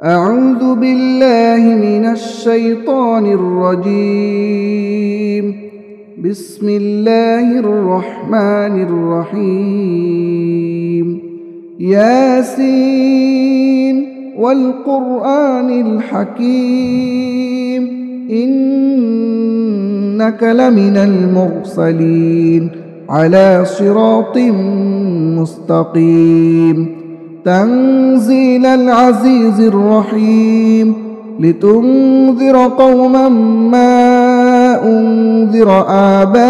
أعوذ بالله من الشيطان الرجيم. بسم الله الرحمن الرحيم. ياسين والقرآن الحكيم إنك لمن المرسلين على صراط مستقيم. تنزيل العزيز الرحيم لتنذر قوما ما أنذر آباؤهم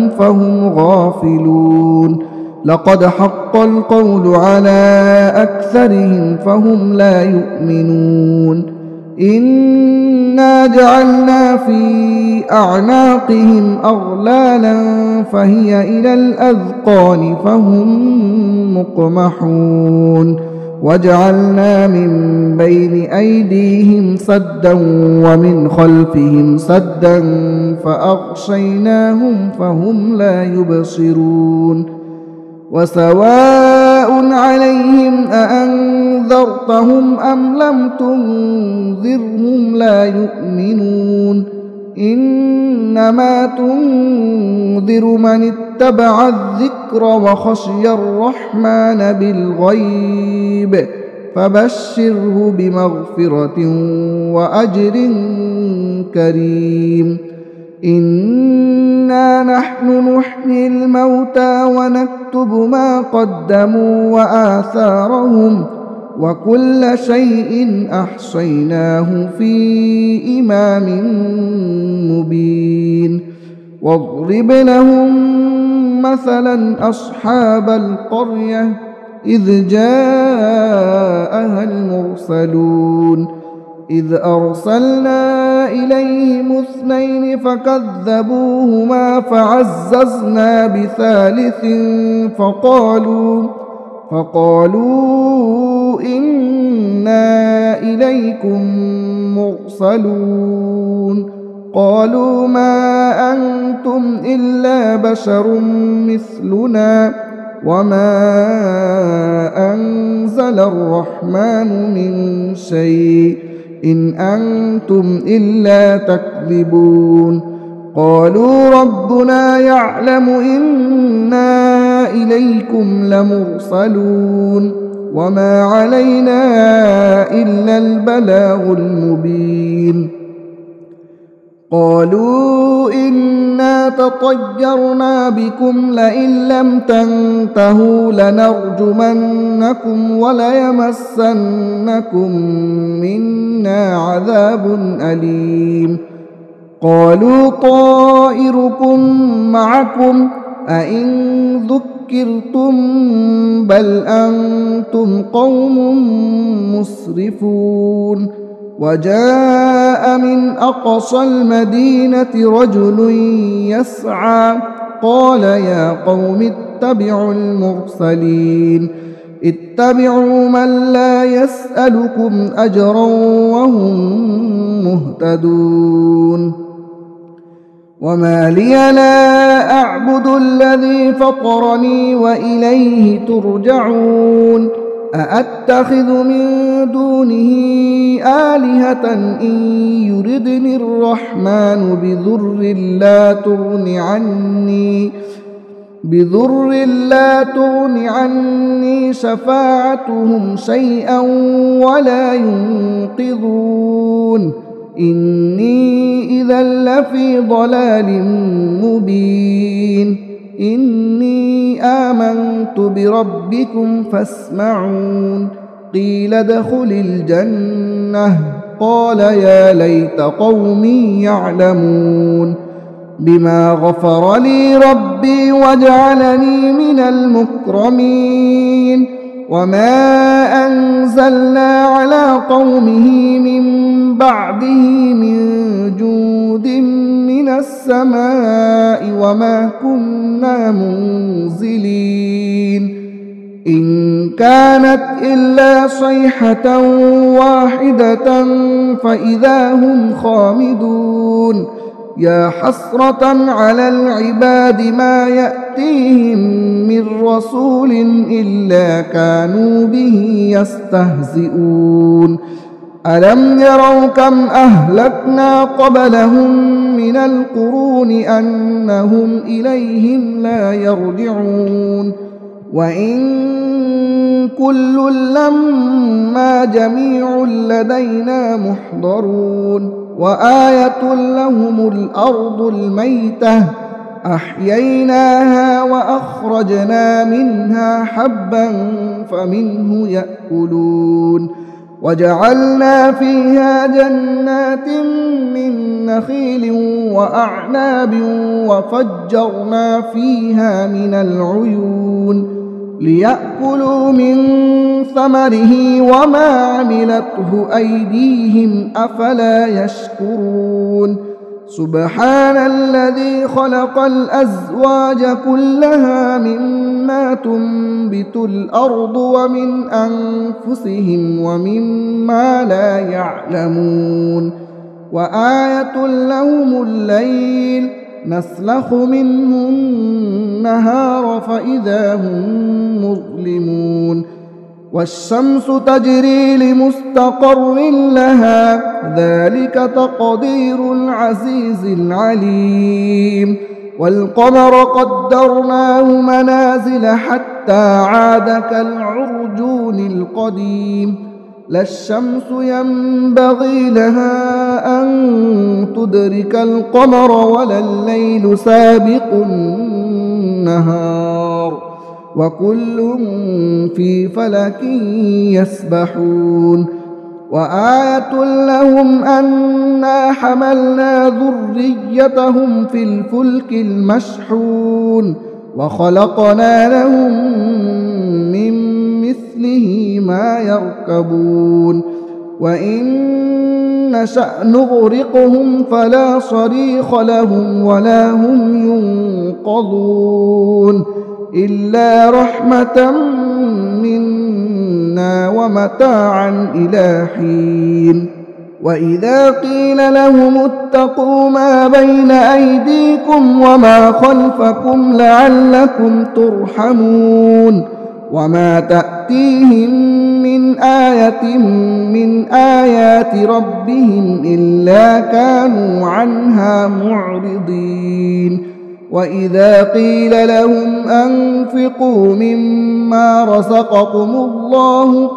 فهم غافلون. لقد حق القول على أكثرهم فهم لا يؤمنون. إنا جعلنا في أعناقهم أغلالا فهي إلى الأذقان فهم مقمحون. وجعلنا من بين أيديهم سدا ومن خلفهم سدا فأغشيناهم فهم لا يبصرون. وسواء عليهم أأنذرتهم أم لم تنذرهم لا يؤمنون. إنما تنذر من اتبع الذكر وخشي الرحمن بالغيب فبشره بمغفرة وأجر كريم. إنا نحن نحيي الموتى ونكتب ما قدموا وآثارهم وكل شيء أحصيناه في إمام مبين. واضرب لهم مثلا أصحاب القرية إذ جاءها المرسلون إذ أرسلنا إليهم 2 فكذبوهما فعززنا بثالث فقالوا إنا إليكم مرسلون. قالوا ما أنتم إلا بشر مثلنا وما أنزل الرحمن من شيء إن أنتم إلا تكذبون. قالوا ربنا يعلم إنا إليكم لمرسلون وما علينا إلا البلاغ المبين. قالوا إنا تطيرنا بكم لئن لم تنتهوا لنرجمنكم وليمسنكم منا عذاب أليم. قالوا طائركم معكم أئن ذكرتم بل أنتم قوم مسرفون. وجاء من أقصى المدينة رجل يسعى قال يا قوم اتبعوا المرسلين اتبعوا من لا يسألكم أجرا وهم مهتدون. وما لي لا أعبد الذي فطرني وإليه ترجعون. أأتخذ من دونه آلهة إن يردني الرحمن بضر لا تغن عني شفاعتهم شيئا ولا ينقذون. إني إذا لفي ضلال مبين. إني آمنت بربكم فاسمعون. قيل ادخل الجنة قال يا ليت قومي يعلمون بما غفر لي ربي وجعلني من المكرمين. وما أنزلنا على قومه من بعده من جود من السماء وما كنا منزلين. إن كانت إلا صيحة واحدة فإذا هم خامدون. يا حسرة على العباد ما يأتيهم من رسول إلا كانوا به يستهزئون ألم يروا كم أهلكنا قبلهم من القرون أنهم إليهم لا يرجعون وإن كل لما جميع لدينا محضرون وآية لهم الأرض الميتة أحييناها وأخرجنا منها حبا فمنه يأكلون وجعلنا فيها جنات من نخيل وأعناب وفجرنا فيها من العيون ليأكلوا من ثمره وما عملته أيديهم أفلا يشكرون سبحان الذي خلق الأزواج كلها مما تنبت الأرض ومن أنفسهم ومما لا يعلمون وآية لهم الليل نسلخ منه النهار فإذا هم مظلمون والشمس تجري لمستقر لها ذلك تقدير العزيز العليم والقمر قدرناه منازل حتى عاد كالعرجون القديم لا الشمس ينبغي لها أن تدرك القمر ولا الليل سابق النهار وكل في فلك يسبحون وآية لهم أنا حملنا ذريتهم في الفلك المشحون وخلقنا لهم من مثله ما يركبون وإن نشأ نغرقهم فلا صريخ لهم ولا هم ينقذون إلا رحمة منا ومتاعا إلى حين وإذا قيل لهم اتقوا ما بين أيديكم وما خلفكم لعلكم ترحمون وما تأتيهم من آية من آيات ربهم إلا كانوا عنها معرضين وإذا قيل لهم أنفقوا مما رزقكم الله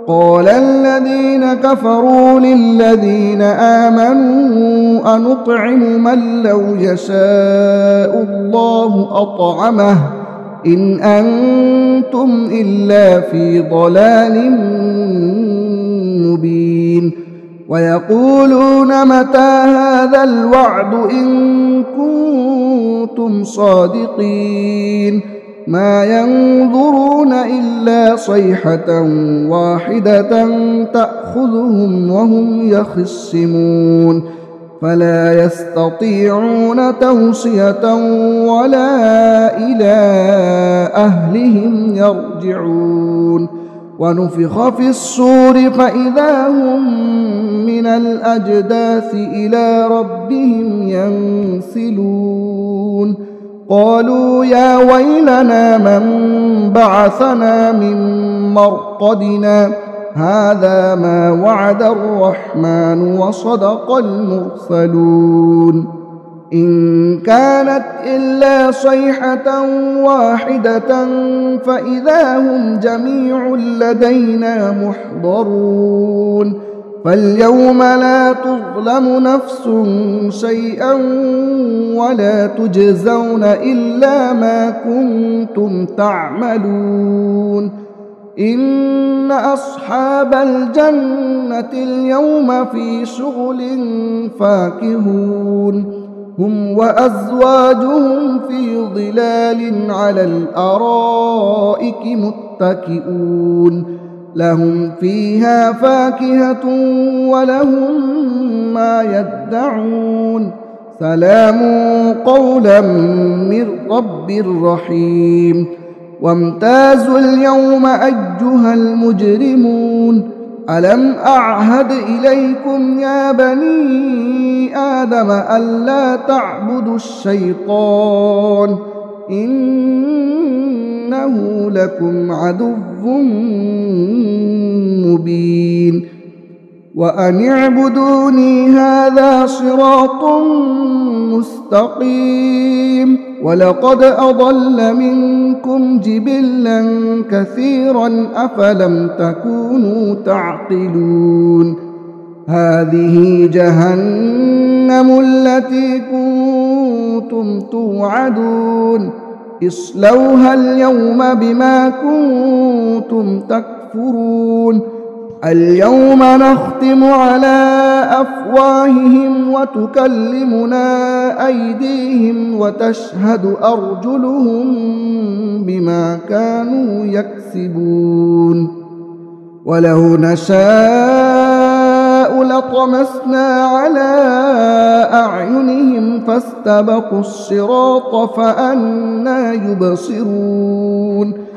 قال الذين كفروا للذين آمنوا أنطعم من لو يشاء الله أطعمه إن أنتم إلا في ضلال مبين ويقولون متى هذا الوعد إن كنتم صادقين ما ينظرون إلا صيحة واحدة تأخذهم وهم يخصمون فلا يستطيعون توصية ولا إلى أهلهم يرجعون ونفخ في الصور فإذا هم من الأجداث إلى ربهم ينسلون قالوا يا ويلنا من بعثنا من مرقدنا هذا ما وعد الرحمن وصدق المرسلون إن كانت إلا صيحة واحدة فإذا هم جميع لدينا محضرون فاليوم لا تظلم نفس شيئا ولا تجزون إلا ما كنتم تعملون إن أصحاب الجنة اليوم في شغل فاكهون هم وأزواجهم في ظلال على الأرائك متكئون لهم فيها فاكهة ولهم ما يدعون سلام قولا من رب رحيم وامتازوا اليوم أيها المجرمون ألم أعهد إليكم يا بني آدم ألا تعبدوا الشيطان إنه لكم عدو مبين وأن اعبدوني هذا صراط مستقيم ولقد أضل منكم جبلا كثيرا أفلم تكونوا تعقلون هذه جهنم التي كنتم توعدون اصلوها اليوم بما كنتم تكفرون اليوم نختم على أفواههم وتكلمنا أيديهم وتشهد أرجلهم بما كانوا يكسبون ولو نشاء لطمسنا على أعينهم فاستبقوا الصراط فأنى يبصرون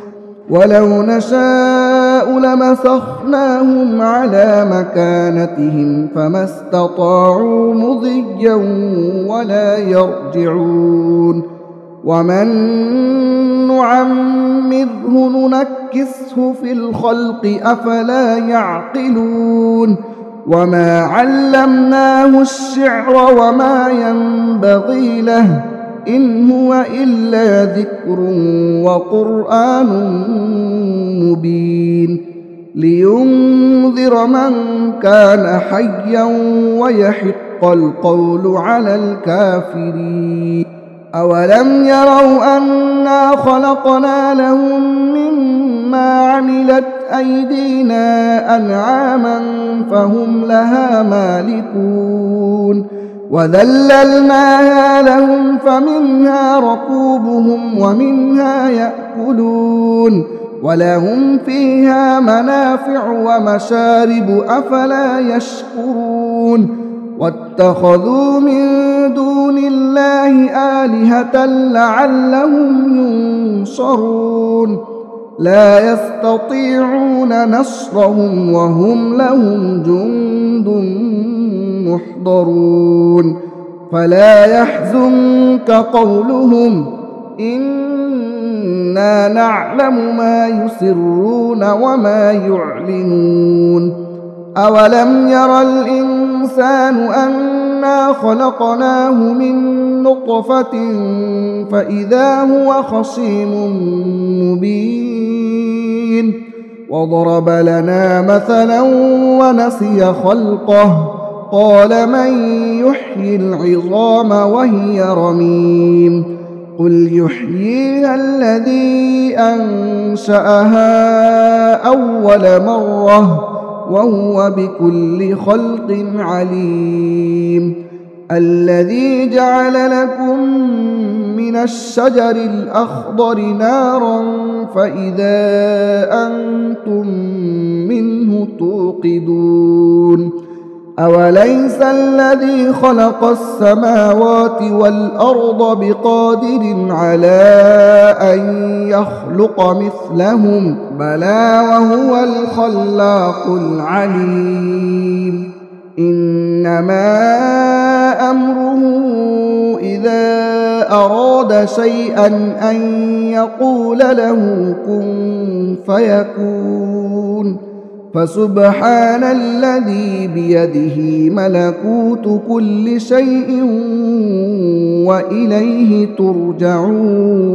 ولو نشاء لمسخناهم على مكانتهم فما استطاعوا مضيا ولا يرجعون ومن نعمره ننكسه في الخلق أفلا يعقلون وما علمناه الشعر وما ينبغي له إن هو إلا ذكر وقرآن مبين لينذر من كان حيا ويحق القول على الكافرين أولم يروا أنا خلقنا لهم مما عملت أيدينا أنعاما فهم لها مالكون وذللناها لهم فمنها ركوبهم ومنها يأكلون ولهم فيها منافع ومشارب أفلا يشكرون واتخذوا من دون الله آلهة لعلهم ينصرون لا يستطيعون نصرهم وهم لهم جند محضرون فلا يحزنك قولهم إنا نعلم ما يسرون وما يعلنون أولم ير الإنسان أنا خلقناه من نطفة فإذا هو خصيم مبين وضرب لنا مثلا ونسي خلقه قال من يحيي العظام وهي رميم قل يحييها الذي أنشأها أول مرة وهو بكل خلق عليم الذي جعل لكم من الشجر الأخضر نارا فإذا أنتم منه توقدون أوليس الذي خلق السماوات والأرض بقادر على أن يخلق مثلهم بلى وهو الخلاق العليم إنما أمره إذا أراد شيئا أن يقول له كن فيكون فسبحان الذي بيده ملكوت كل شيء وإليه ترجعون